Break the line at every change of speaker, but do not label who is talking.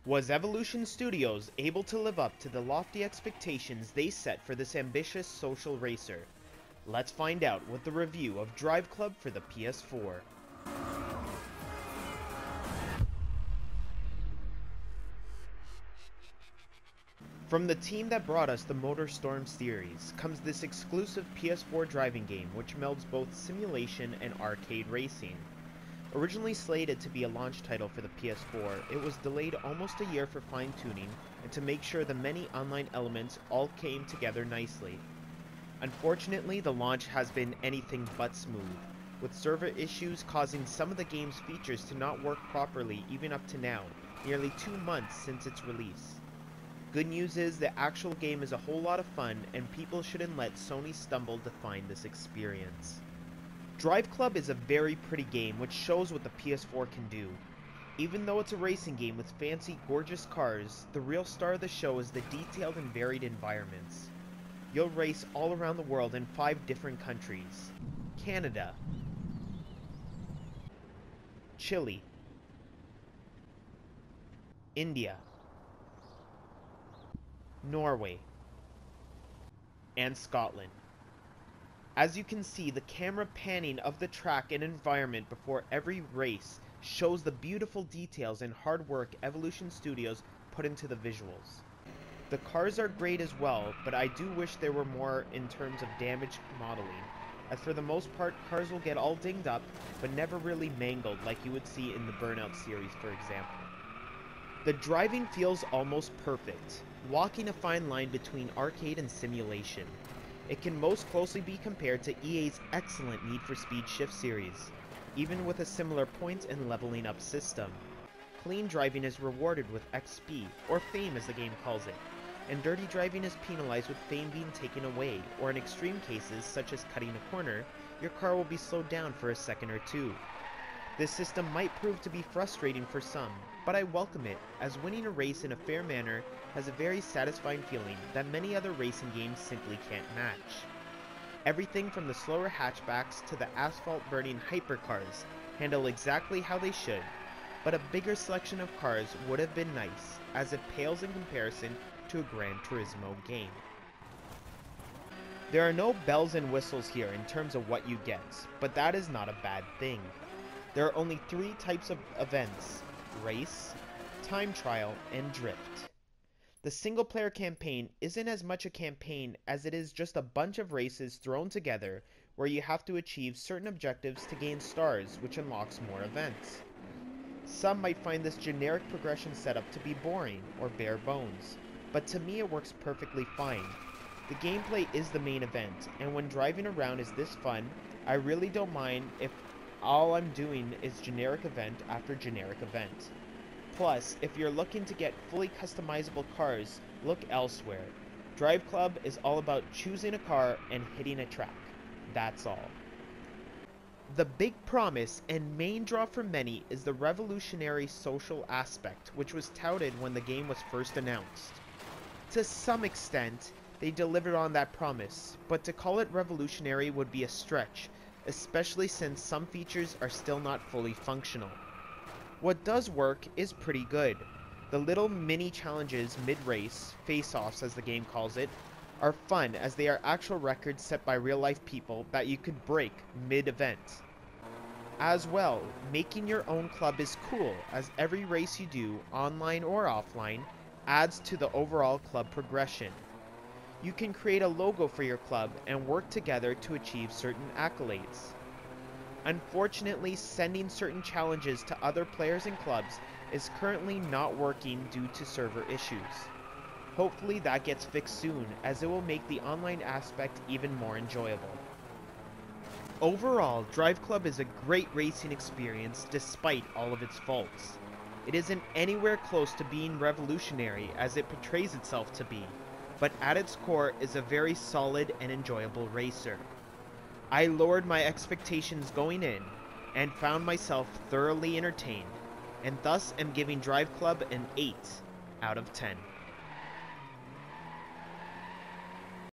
Was Evolution Studios able to live up to the lofty expectations they set for this ambitious social racer? Let's find out with the review of Driveclub for the PS4. From the team that brought us the MotorStorm series comes this exclusive PS4 driving game which melds both simulation and arcade racing. Originally slated to be a launch title for the PS4, it was delayed almost a year for fine-tuning and to make sure the many online elements all came together nicely. Unfortunately, the launch has been anything but smooth, with server issues causing some of the game's features to not work properly even up to now, nearly 2 months since its release. Good news is the actual game is a whole lot of fun and people shouldn't let Sony stumble to find this experience. Driveclub is a very pretty game which shows what the PS4 can do. Even though it's a racing game with fancy, gorgeous cars, the real star of the show is the detailed and varied environments. You'll race all around the world in 5 different countries: Canada, Chile, India, Norway, and Scotland. As you can see, the camera panning of the track and environment before every race shows the beautiful details and hard work Evolution Studios put into the visuals. The cars are great as well, but I do wish there were more in terms of damage modeling, as for the most part cars will get all dinged up but never really mangled like you would see in the Burnout series, for example. The driving feels almost perfect, walking a fine line between arcade and simulation. It can most closely be compared to EA's excellent Need for Speed Shift series, even with a similar points and leveling up system. Clean driving is rewarded with XP, or fame as the game calls it, and dirty driving is penalized with fame being taken away, or in extreme cases such as cutting a corner, your car will be slowed down for a second or two. This system might prove to be frustrating for some, but I welcome it, as winning a race in a fair manner has a very satisfying feeling that many other racing games simply can't match. Everything from the slower hatchbacks to the asphalt-burning hypercars handle exactly how they should, but a bigger selection of cars would have been nice, as it pales in comparison to a Gran Turismo game. There are no bells and whistles here in terms of what you get, but that is not a bad thing. There are only 3 types of events: race, time trial, and drift. The single-player campaign isn't as much a campaign as it is just a bunch of races thrown together where you have to achieve certain objectives to gain stars, which unlocks more events. Some might find this generic progression setup to be boring or bare bones, but to me it works perfectly fine. The gameplay is the main event, and when driving around is this fun, I really don't mind if all I'm doing is generic event after generic event. Plus, if you're looking to get fully customizable cars, look elsewhere. Driveclub is all about choosing a car and hitting a track. That's all. The big promise and main draw for many is the revolutionary social aspect, which was touted when the game was first announced. To some extent, they delivered on that promise, but to call it revolutionary would be a stretch, especially since some features are still not fully functional. What does work is pretty good. The little mini challenges mid-race, face-offs as the game calls it, are fun as they are actual records set by real-life people that you could break mid-event. As well, making your own club is cool, as every race you do, online or offline, adds to the overall club progression. You can create a logo for your club and work together to achieve certain accolades. Unfortunately, sending certain challenges to other players and clubs is currently not working due to server issues. Hopefully that gets fixed soon, as it will make the online aspect even more enjoyable. Overall, Driveclub is a great racing experience despite all of its faults. It isn't anywhere close to being revolutionary as it portrays itself to be, but at its core is a very solid and enjoyable racer. I lowered my expectations going in, and found myself thoroughly entertained, and thus am giving Driveclub an 8 out of 10.